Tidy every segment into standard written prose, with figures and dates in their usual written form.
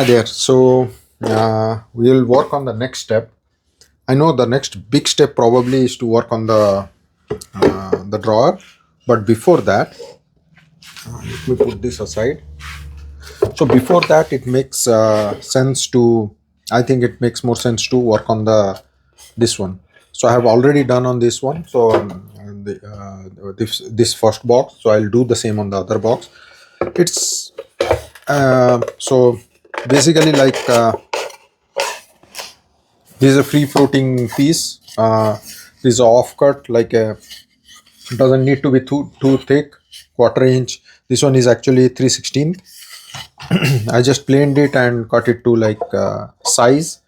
Hi there. We'll work on the next step. I know the next big step probably is to work on the drawer, but before that, let me put this aside. So before that, it makes sense to. I think it makes more sense to work on the this one. So I have already done on this one. So this first box. So I'll do the same on the other box. It's so basically like. This is a free floating piece. This is a offcut, like a doesn't need to be too thick, quarter inch. This one is actually 3/16. I just planed it and cut it to like size,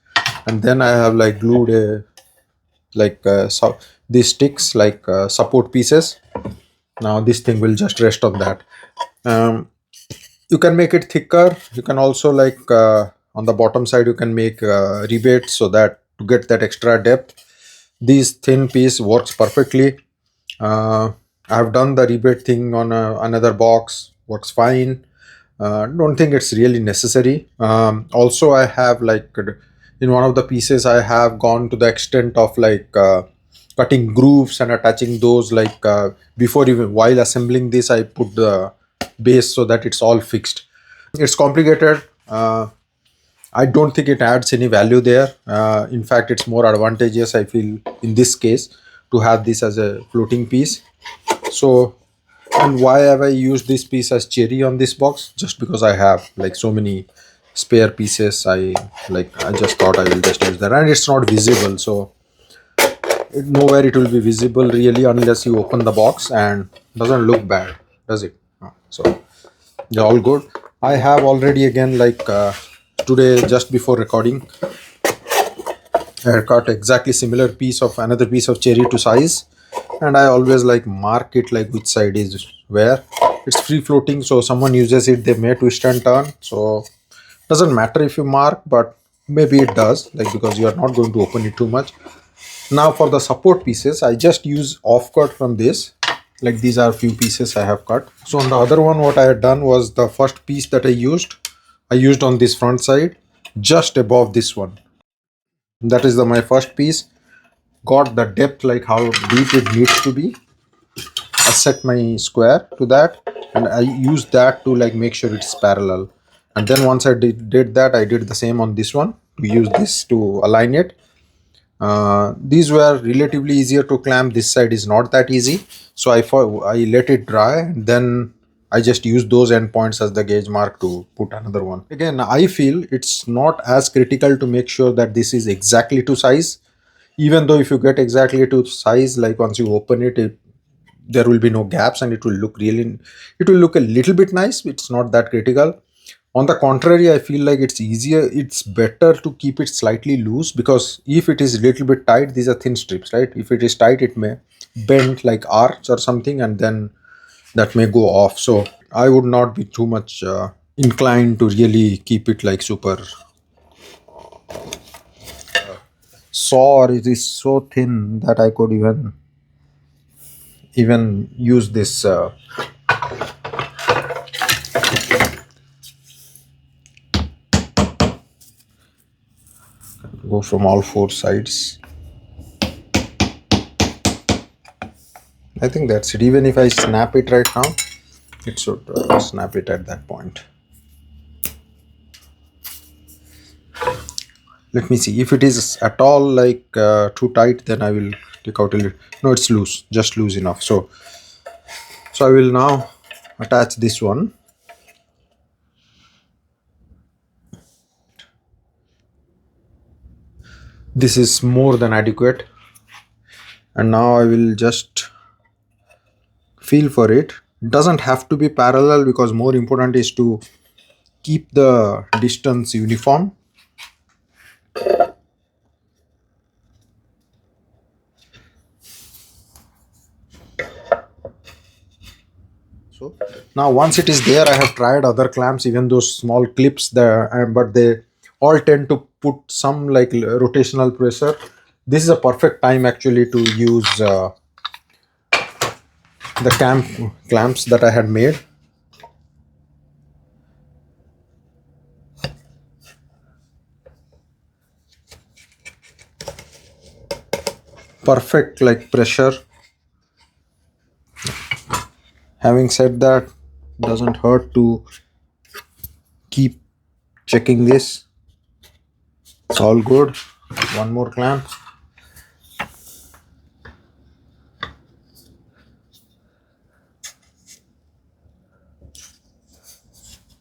and then I have like glued a so these sticks like support pieces. Now this thing will just rest on that. Um, you can make it thicker. You can also like on the bottom side you can make rebates so that to get that extra depth. This thin piece works perfectly. I have done the rebate thing on another box, works fine. Don't think it's really necessary. Also, I have like in one of the pieces, I have gone to the extent of like cutting grooves and attaching those like before even while assembling this, I put the base so that it's all fixed. It's complicated. I don't think it adds any value there. In fact, it's more advantageous, I feel, in this case to have this as a floating piece. So, and why have I used this piece as cherry on this box? Just because I have like so many spare pieces. I just thought I will just use that, and it's not visible. So, nowhere it will be visible really unless you open the box, and doesn't look bad, does it? So, yeah, all good. I have already again like today just before recording I cut exactly similar piece of another piece of cherry to size, and I always like mark it like which side is where. It's free floating, so someone uses it, they may twist and turn. So doesn't matter if you mark, but maybe it does, like because you are not going to open it too much. Now for the support pieces, I just use offcut from this. Like these are few pieces I have cut. So on the other one, what I had done was the first piece that I used on this front side, just above this one. That is my first piece. Got the depth like how deep it needs to be. I set my square to that, and I use that to like make sure it's parallel. And then once I did that, I did the same on this one. We use this to align it. These were relatively easier to clamp. This side is not that easy, so I let it dry, and then I just use those endpoints as the gauge mark to put another one. Again, I feel it's not as critical to make sure that this is exactly to size. Even though if you get exactly to size, like once you open it, there will be no gaps, and it will look a little bit nice. It's not that critical. On the contrary, I feel like it's better to keep it slightly loose, because if it is a little bit tight, these are thin strips, right? If it is tight, it may bend like arch or something, and then that may go off. So I would not be too much inclined to really keep it like super saw, or it is so thin that I could even use this go from all four sides. I think that's it. Even if I snap it right now, it should snap it at that point. Let me see if it is at all like too tight, then I will take out a little. No, it's loose, just loose enough. So I will now attach this one. This is more than adequate, and now I will just feel for it. Doesn't have to be parallel, because more important is to keep the distance uniform. So now once it is there, I have tried other clamps, even those small clips there, but they all tend to put some like rotational pressure. This is a perfect time actually to use the clamps that I had made. perfect like pressure. Having said that, doesn't hurt to keep checking this. It's all good. One more clamp.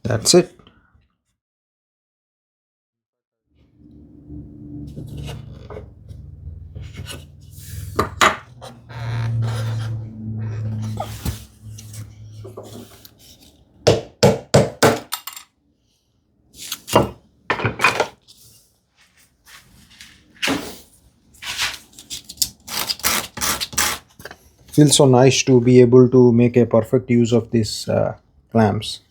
That's it. Feels so nice to be able to make a perfect use of these clamps.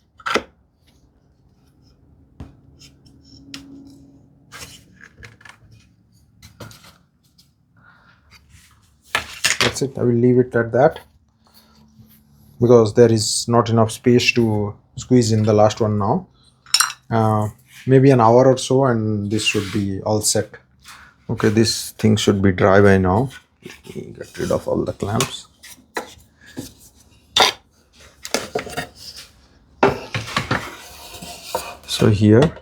That's it. I will leave it at that because there is not enough space to squeeze in the last one now. Maybe an hour or so and this should be all set. Okay, this thing should be dry by now. Let me get rid of all the clamps. So here,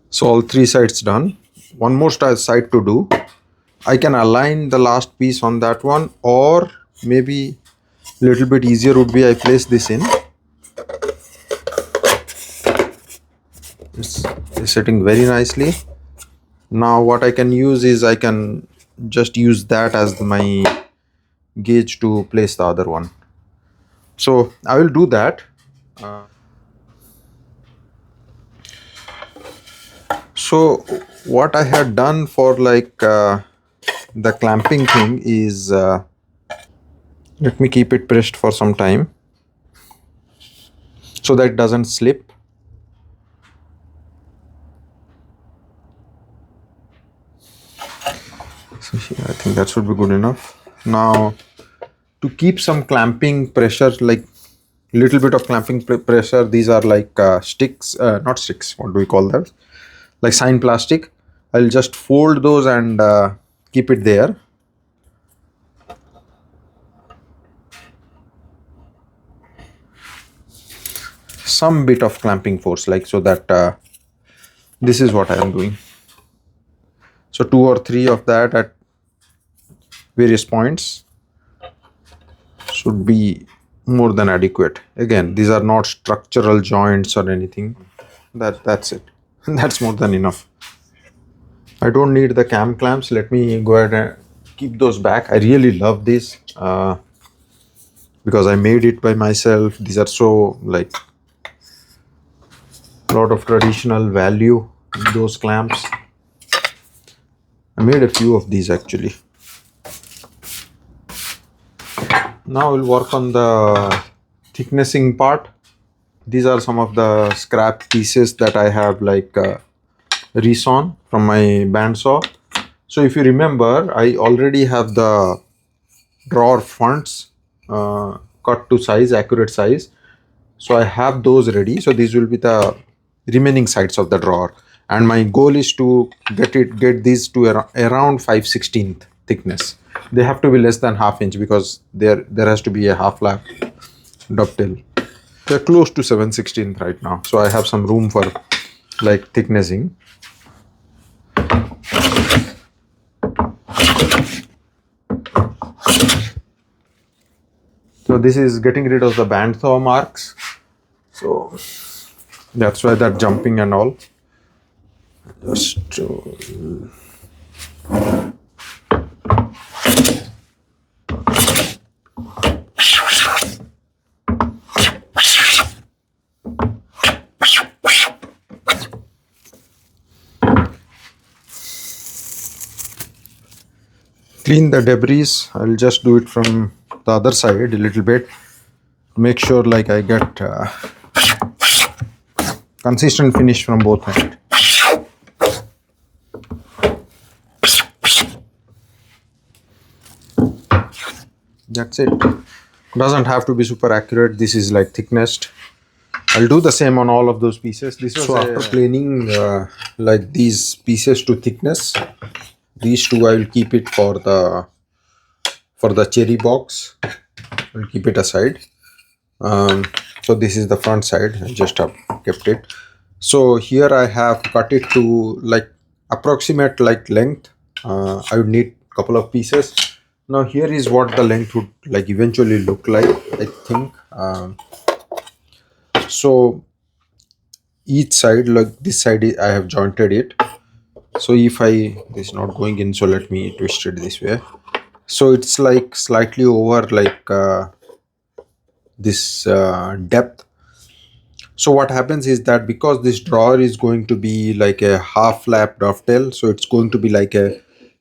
so all three sides done. One more side to do. I can align the last piece on that one, or maybe a little bit easier would be I place this in. It's sitting very nicely. Now what I can use is I can just use that as my gauge to place the other one. So I will do that. So what I had done for like the clamping thing is let me keep it pressed for some time so that it doesn't slip. So here, I think that should be good enough. Now to keep some clamping pressure, like little bit of clamping pressure, these are like sticks, not sticks, what do we call that, like sign plastic. I'll just fold those and keep it there. Some bit of clamping force, like so that this is what I am doing. So 2 or 3 of that at various points should be more than adequate. Again, these are not structural joints or anything. That's it. That's more than enough. I don't need the cam clamps. Let me go ahead and keep those back. I really love this because I made it by myself. These are so like a lot of traditional value in those clamps. I made a few of these actually. Now we'll work on the thicknessing part. These are some of the scrap pieces that I have like resawn from my bandsaw. So if you remember, I already have the drawer fronts cut to size, accurate size. So I have those ready. So these will be the remaining sides of the drawer. And my goal is to get these to around 5/16 thickness. They have to be less than ½ inch because there has to be a half lap dovetail. They're close to 7/16 right now, so I have some room for like thicknessing. So this is getting rid of the bandsaw marks, so that's why that jumping and all. Just clean the debris. I'll just do it from the other side a little bit to make sure like I get consistent finish from both ends. That's it. Doesn't have to be super accurate. This is like thicknessed. I'll do the same on all of those pieces. This was so after cleaning like these pieces to thickness, these two I will keep it for the for the cherry box. I'll keep it aside. So this is the front side. I just have kept it. So here I have cut it to like approximate like length. I would need a couple of pieces. Now here is what the length would like eventually look like, I think. So each side, like this side I have jointed it. So if this is not going in, so let me twist it this way. So it's like slightly over like this depth. So what happens is that because this drawer is going to be like a half lap dovetail, so it's going to be like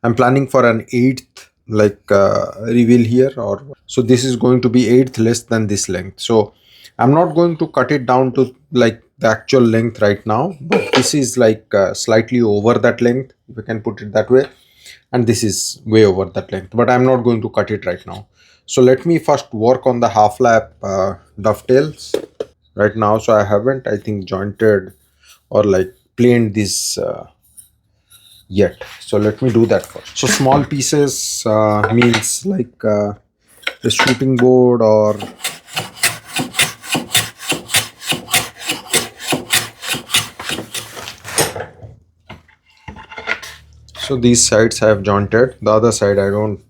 I'm planning for an eighth like reveal here, or so this is going to be eighth less than this length. So I'm not going to cut it down to like the actual length right now, but this is like slightly over that length, if I can put it that way, and this is way over that length, but I'm not going to cut it right now. So let me first work on the half lap dovetails right now. So I haven't, I think, jointed or like planed this yet, so let me do that first. So small pieces means like the shooting board, or so these sides I have jointed, the other side I don't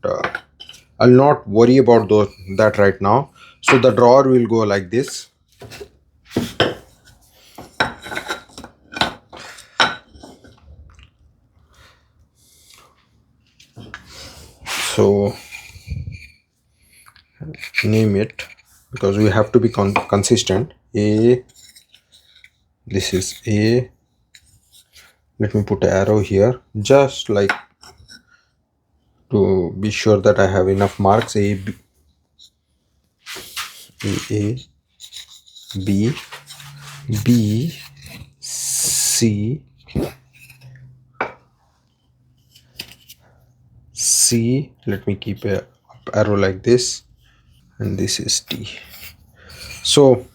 I'll not worry about that right now. So the drawer will go like this. So name it, because we have to be consistent. A, this is A. Let me put an arrow here, just like to be sure that I have enough marks. A, B, A, B, B, C, C. Let me keep a arrow like this, and this is D. So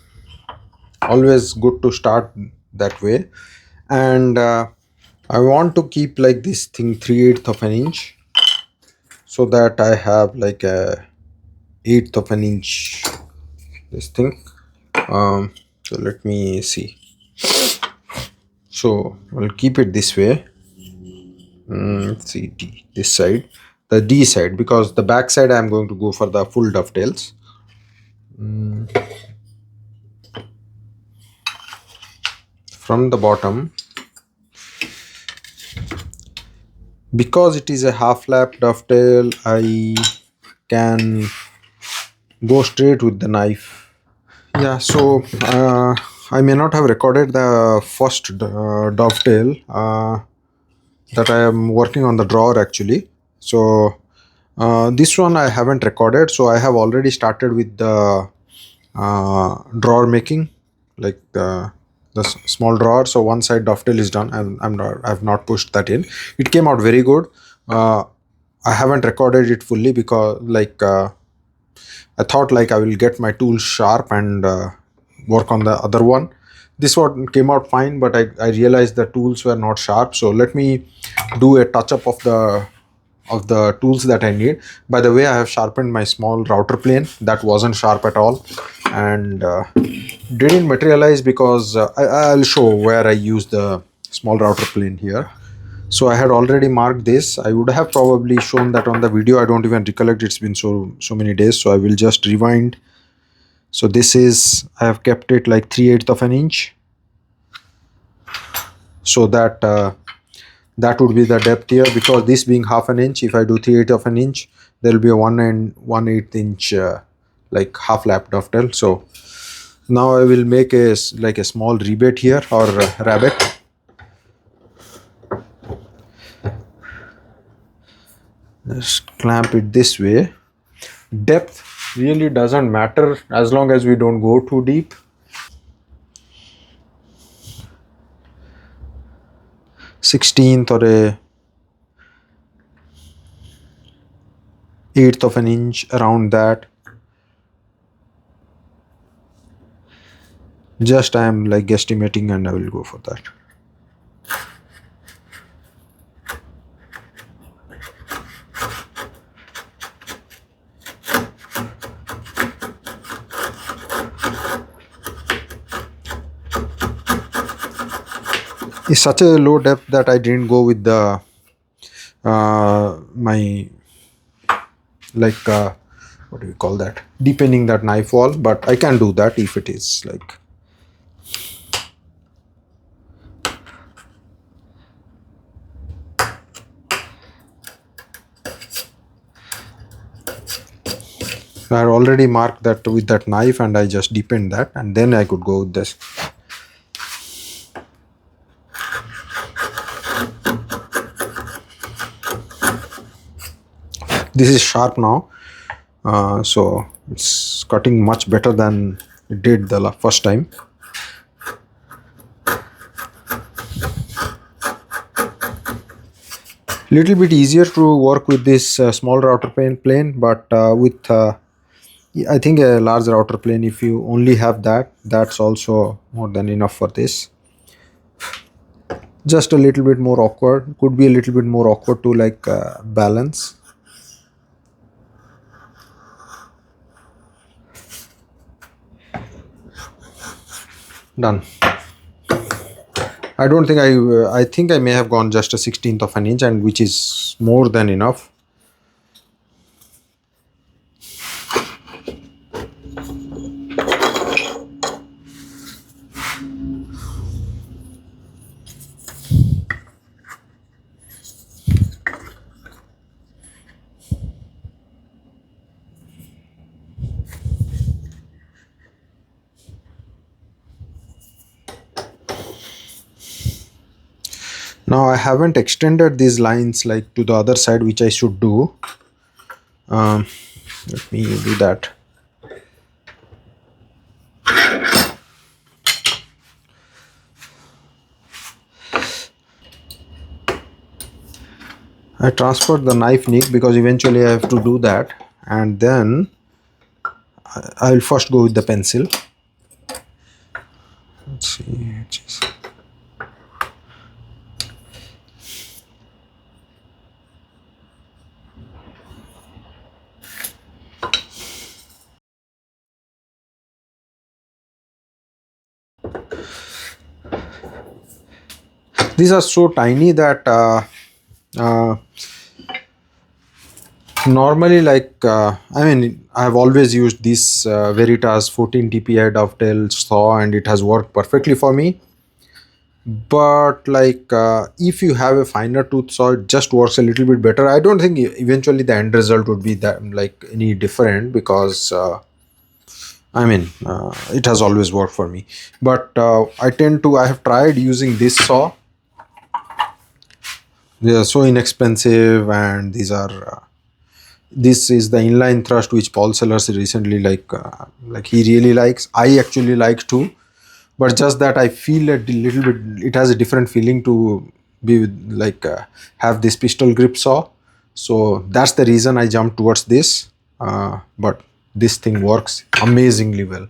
always good to start that way. And I want to keep like this thing 3/8 of an inch, so that I have like a 1/8 of an inch this thing. So let me see. So I'll keep it this way. See D, this side, the D side, because the back side I'm going to go for the full dovetails. From the bottom, because it is a half lap dovetail, I can go straight with the knife. Yeah, so I may not have recorded the first dovetail that I am working on the drawer actually. So this one I haven't recorded, so I have already started with the drawer making, like the small drawer. So one side dovetail is done, and I've not pushed that in. It came out very good. I haven't recorded it fully because like I thought like I will get my tools sharp and work on the other one. This one came out fine, but I realized the tools were not sharp. So let me do a touch up of the tools that I need. By the way, I have sharpened my small router plane that wasn't sharp at all, and didn't materialize because I'll show where I use the small router plane here. So I had already marked this. I would have probably shown that on the video. I don't even recollect, it's been so many days, so I will just rewind. So this is, I have kept it like 3/8 of an inch, so that that would be the depth here, because this being half an inch, if I do 3/8 of an inch, there will be a 1/8 inch like half lap dovetail. So now I will make like a small rebate here, or rabbet. Just clamp it this way. Depth really doesn't matter as long as we don't go too deep. Sixteenth or a 1/8 of an inch, around that. Just I am like guesstimating, and I will go for that. It's such a low depth that I didn't go with the my like what do you call that, deepening that knife wall, but I can do that if it is like. I had already marked that with that knife and I just deepened that, and then I could go with this. This is sharp now, so it's cutting much better than it did the first time. Little bit easier to work with this small router plane, but with I think a large router plane, if you only have that, that's also more than enough for this. Just a little bit more awkward, could be a little bit more awkward to like balance. Done. I don't think I think I may have gone just a 16th of an inch, and which is more than enough. Now I haven't extended these lines like to the other side, which I should do. Let me do that. I transferred the knife nick because eventually I have to do that, and then I will first go with the pencil. Let's see. These are so tiny that normally, like I mean, I have always used this Veritas 14 TPI dovetail saw, and it has worked perfectly for me. But like if you have a finer tooth saw, it just works a little bit better. I don't think eventually the end result would be that like any different, because I mean it has always worked for me. But I have tried using this saw. They are so inexpensive, and these are this is the inline thrust which Paul Sellers recently like he really likes. I actually like too, but just that I feel a little bit it has a different feeling to be with, like have this pistol grip saw. So that's the reason I jumped towards this. But this thing works amazingly well.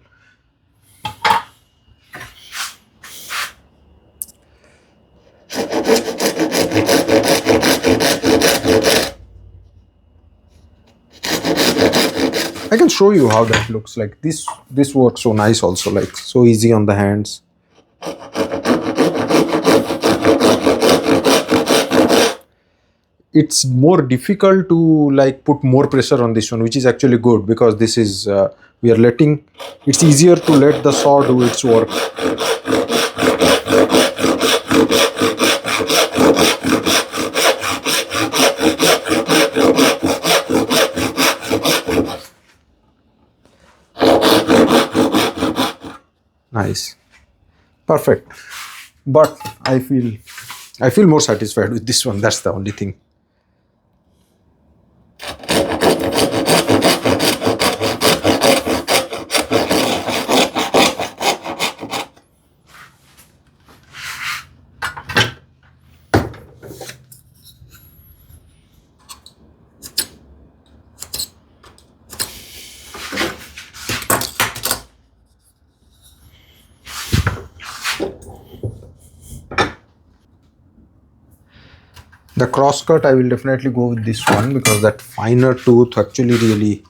I can show you how that looks like. This works so nice also, like so easy on the hands. It's more difficult to like put more pressure on this one, which is actually good, because this is we are letting, it's easier to let the saw do its work. Nice, perfect. But I feel more satisfied with this one. That's the only thing. The crosscut, I will definitely go with this one, because that finer tooth actually really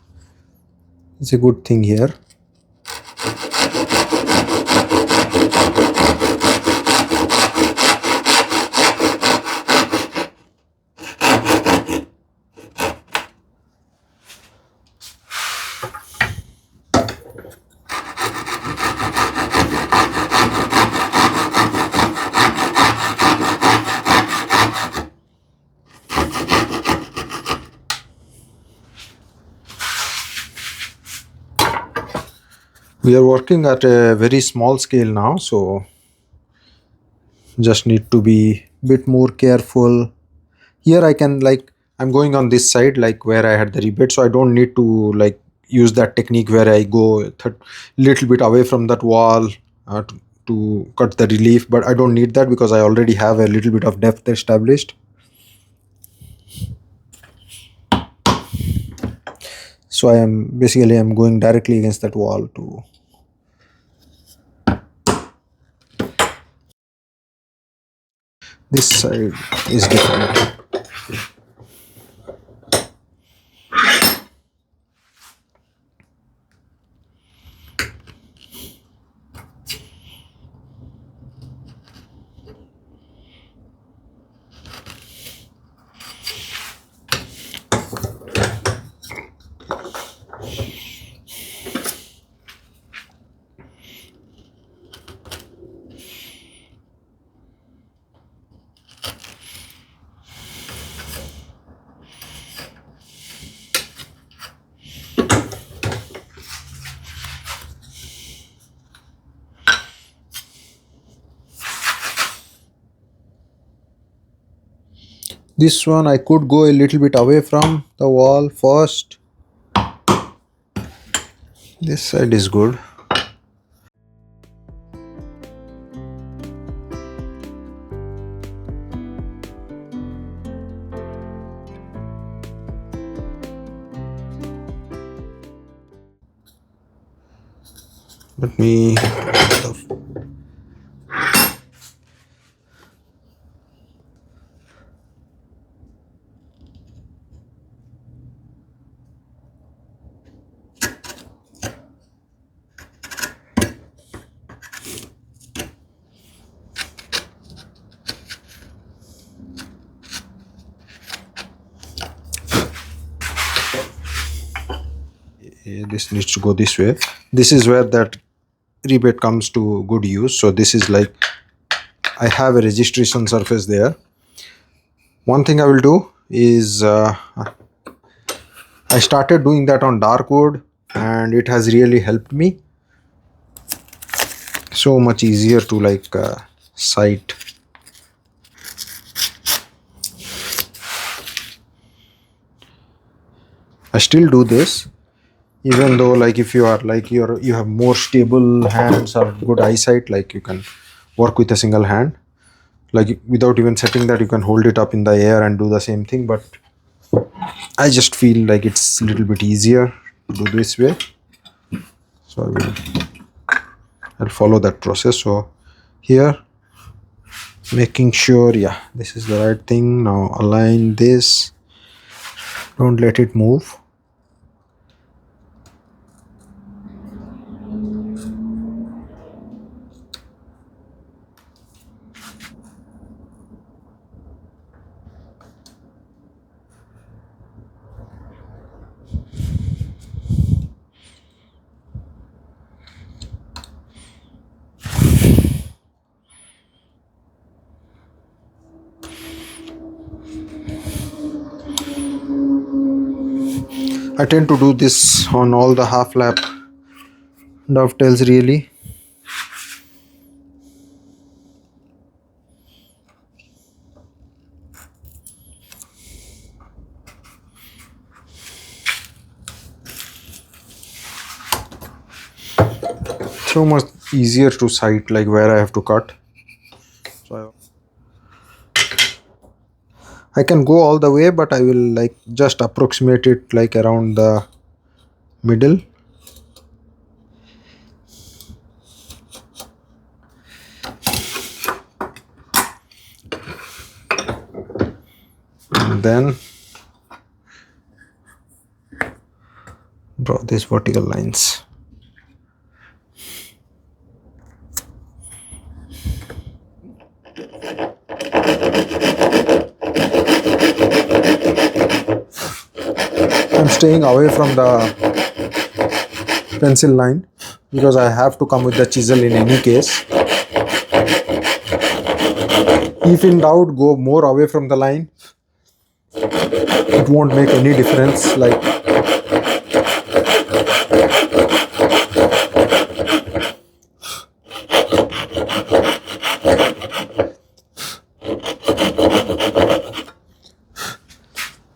is a good thing here. We are working at a very small scale now, so just need to be bit more careful. Here I can, like, I'm going on this side, like where I had the rebate, so I don't need to like use that technique where I go little bit away from that wall to cut the relief, but I don't need that because I already have a little bit of depth established. So I'm going directly against that wall to. This side is different. This one I could go a little bit away from the wall first. This side is good. Let me. This needs to go this way. This is where that rebate comes to good use. So this is like I have a registration surface there. One thing I will do is I started doing that on dark wood and it has really helped me. So much easier to like sight. I still do this even though, like, if you are like you have more stable hands or good eyesight, like you can work with a single hand, like without even setting that you can hold it up in the air and do the same thing. But I just feel like it's a little bit easier to do this way, so I'll follow that process. So here, making sure, yeah, this is the right thing. Now align this, don't let it move. I tend to do this on all the half lap dovetails really. So much easier to sight like where I have to cut. So I can go all the way, but I will like just approximate it like around the middle. And then draw these vertical lines. I'm staying away from the pencil line because I have to come with the chisel in any case. If in doubt, go more away from the line. It won't make any difference. Like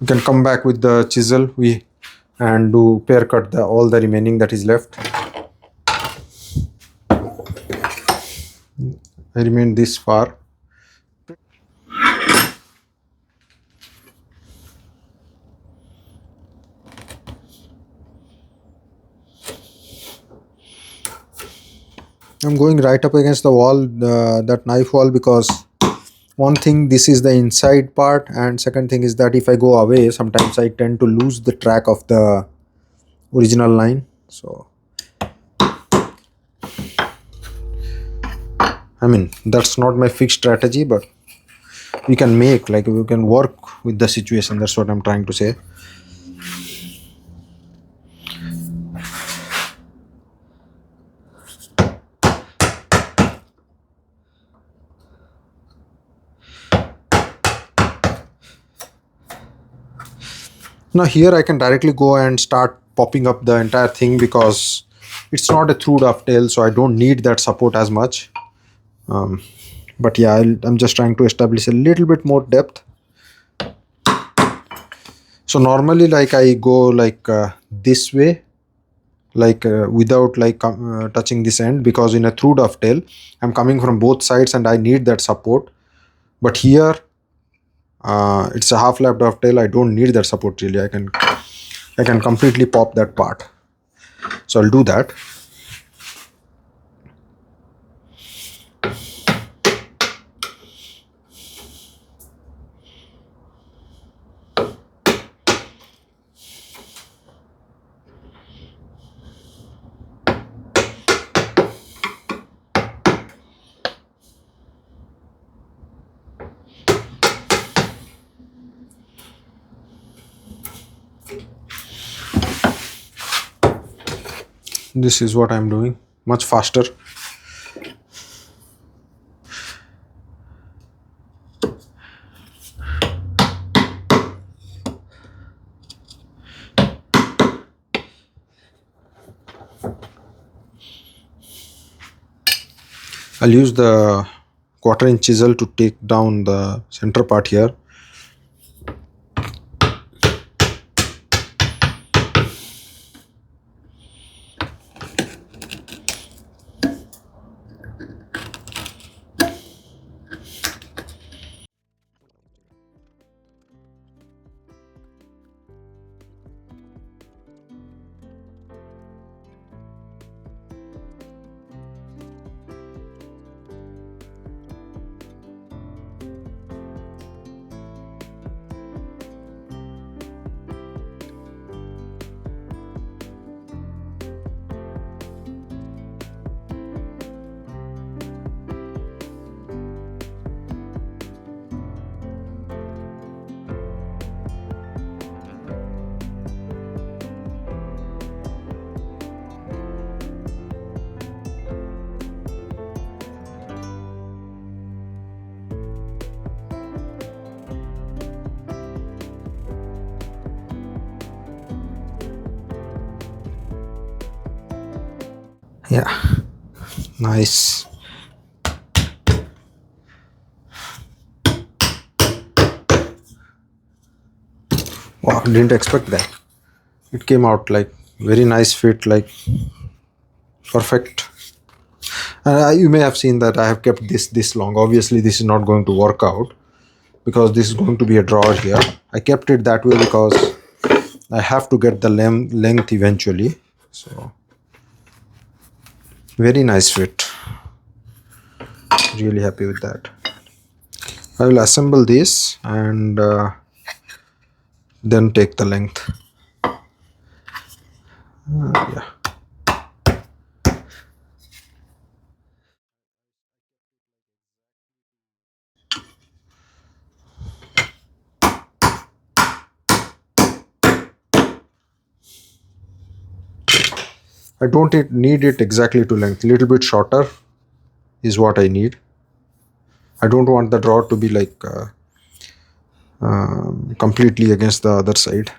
You can come back with the chisel and do pair cut all the remaining that is left. I remain this far. I'm going right up against the wall, that knife wall, because one thing, this is the inside part, and second thing is that if I go away, sometimes I tend to lose the track of the original line. So I mean, that's not my fixed strategy, but we can we can work with the situation. That's what I'm trying to say. Now here I can directly go and start popping up the entire thing, because it's not a through dovetail, so I don't need that support as much. But yeah, I'm just trying to establish a little bit more depth. So normally, like, I go like this way, like without like touching this end, because in a through dovetail I'm coming from both sides and I need that support. But here it's a half lap dovetail, I don't need that support really. I can completely pop that part, so I'll do that. This is what I'm doing, much faster. I'll use the 1/4 inch chisel to take down the center part here. Yeah, nice. Wow, didn't expect that. It came out like very nice fit, like perfect. You may have seen that I have kept this long. Obviously this is not going to work out, because this is going to be a drawer here. I kept it that way because I have to get the length eventually. So very nice fit, really happy with that. I will assemble this and then take the length. Yeah. I don't need it exactly to length. Little bit shorter is what I need. I don't want the drawer to be like completely against the other side.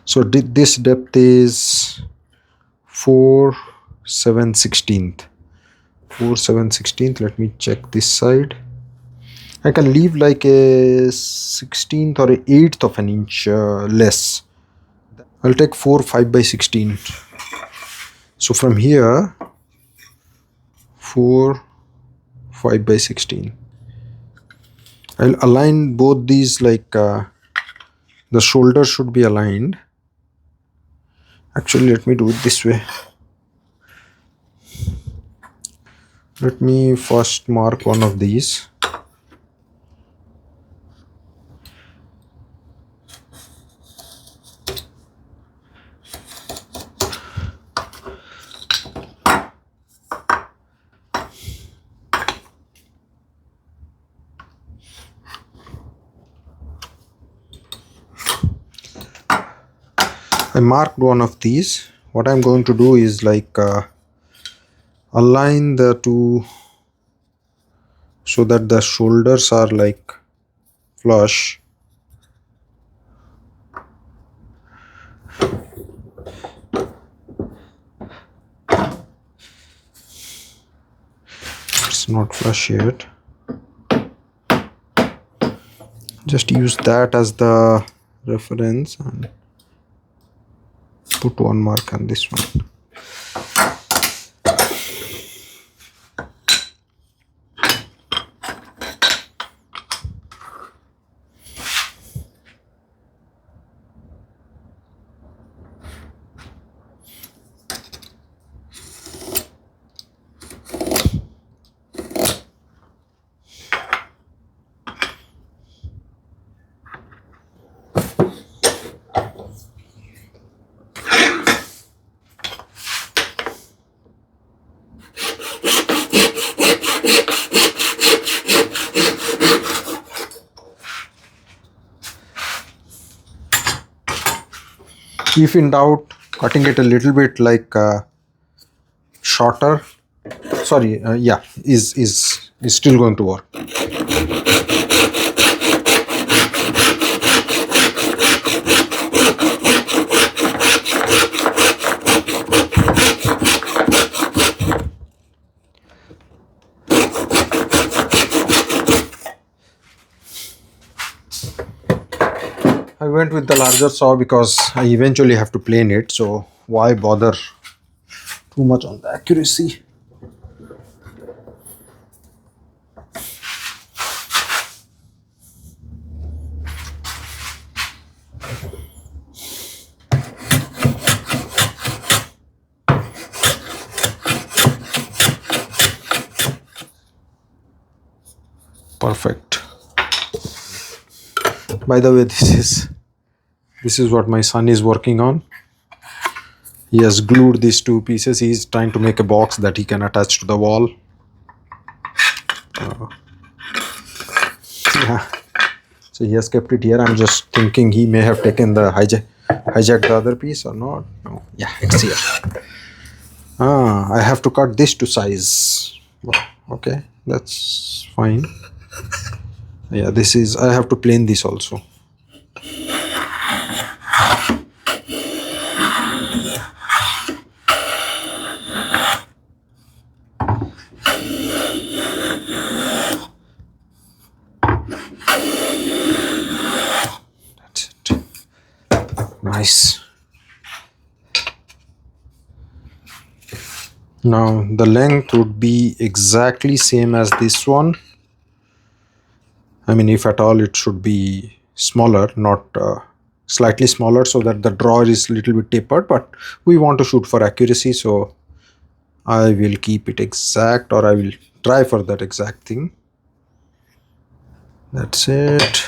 So this depth is 4/7/16. 4/7/16. Let me check this side. I can leave like a 16th or a 8th of an inch less. I'll take 4 5 by 16. So from here 4 5 by 16. I'll align both these like the shoulders should be aligned. Actually, let me do it this way. Let me first mark one of these. I marked one of these. What I'm going to do is like align the two so that the shoulders are like flush. It's not flush yet. Just use that as the reference and put one mark on this one. If in doubt, cutting it a little bit like shorter, sorry, yeah, is still going to work. I went with the larger saw because I eventually have to plane it, so why bother too much on the accuracy? Perfect. By the way, this is what my son is working on. He has glued these two pieces. He's trying to make a box that he can attach to the wall. Yeah. So he has kept it here. I'm just thinking he may have taken the hijacked the other piece or not. No. Yeah, it's here. I have to cut this to size. Okay, that's fine. Yeah, this is, I have to plane this also. That's it. Nice. Now the length would be exactly same as this one. I mean, if at all, it should be smaller, not slightly smaller, so that the drawer is a little bit tapered, but we want to shoot for accuracy, so I will keep it exact, or I will try for that exact thing. That's it.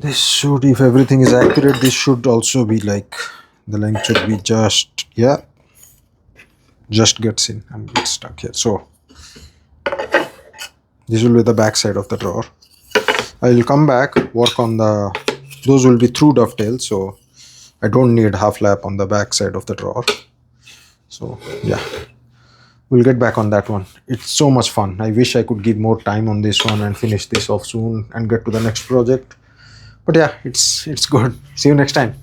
This should, if everything is accurate, this should also be like, the length should be just, yeah, just gets in and gets stuck here. So this will be the back side of the drawer. I will come back, work on the, those will be through dovetails, so I don't need half lap on the back side of the drawer. So yeah, we'll get back on that one. It's so much fun. I wish I could give more time on this one and finish this off soon and get to the next project. But yeah, it's good. See you next time.